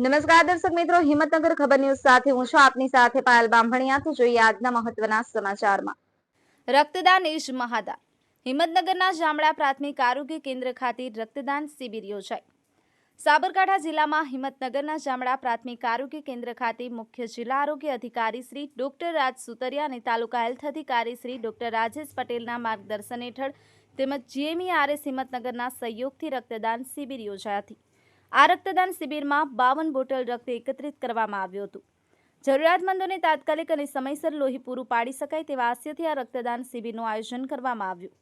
નમસ્કાર દર્શક મિત્રો, હિંમતનગર ખબર ન્યૂઝ સાથે હું છું આપની સાથે પાયલ બામણિયા। તો જોઈએ આજના મહત્વના સમાચારમાં। રક્તદાન ઇજ મહાદાન। હિંમતનગરના જામડા પ્રાથમિક આરોગ્ય કેન્દ્ર ખાતે રક્તદાન શિબિર યોજાઈ। સાબરકાંઠા જિલ્લામાં હિંમતનગરના જામડા પ્રાથમિક આરોગ્ય કેન્દ્ર ખાતે મુખ્ય જિલ્લા આરોગ્ય અધિકારી શ્રી ડોક્ટર રાજ સુતરિયા અને તાલુકા હેલ્થ અધિકારી શ્રી ડોક્ટર રાજેશ પટેલના માર્ગદર્શન હેઠળ તેમજ GMERS હિંમતનગરના સહયોગથી રક્તદાન શિબિર યોજાઈ હતી। આ રક્તદાન શિબિરમાં 52 બોટલ રક્ત એકત્રિત કરવામાં આવ્યું હતું। જરૂરિયાતમંદોને તાત્કાલિક અને સમયસર લોહી પૂરું પાડી શકાય તેવા આશયથી આ રક્તદાન શિબિરનું આયોજન કરવામાં આવ્યું।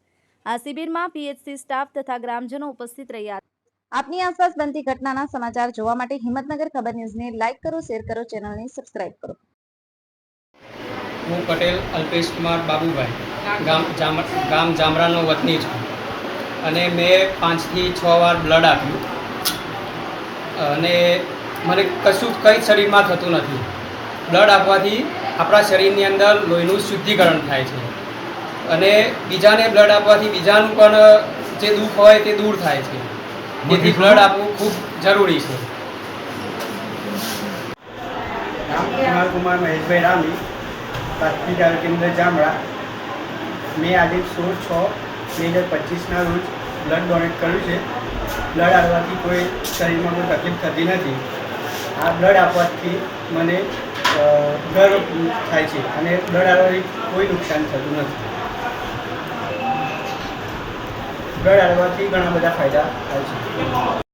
આ શિબિરમાં PHC સ્ટાફ તથા ગ્રામજનો ઉપસ્થિત રહ્યા હતા। આપની આસપાસ બનતી ઘટનાના સમાચાર જોવા માટે હિંમતનગર ખબર ન્યૂઝને લાઇક કરો, શેર કરો, ચેનલને સબસ્ક્રાઇબ કરો। હું પટેલ અલ્પેશ કુમાર બાબુભાઈ ગામ જામરાનો વતની છું અને મેં 5 થી 6 વાર બ્લડ આપ્યું અને મને કશું કંઈ શરીરમાં થતું નથી। બ્લડ આપવાથી આપણા શરીરની અંદર લોહીનું શુદ્ધિકરણ થાય છે અને બીજાને બ્લડ આપવાથી બીજાનું પણ જે દુઃખ હોય તે દૂર થાય છે। તેથી બ્લડ આપવું ખૂબ જરૂરી છે। કુમાર મહેશભાઈ રામી, પ્રાથમિક આરોગ્ય કેન્દ્ર જામડા। મેં આજે 16/6/2025ના રોજ બ્લડ ડોનેટ કર્યું છે। બ્લડ આપવાથી કોઈ શરીરમાં કોઈ તકલીફ થતી નથી। આ બ્લડ આપવાથી મને ગર્વ થાય છે અને બ્લડ આપવાથી કોઈ નુકસાન થતું નથી। બ્લડ આપવાથી ઘણા બધા ફાયદા થાય છે।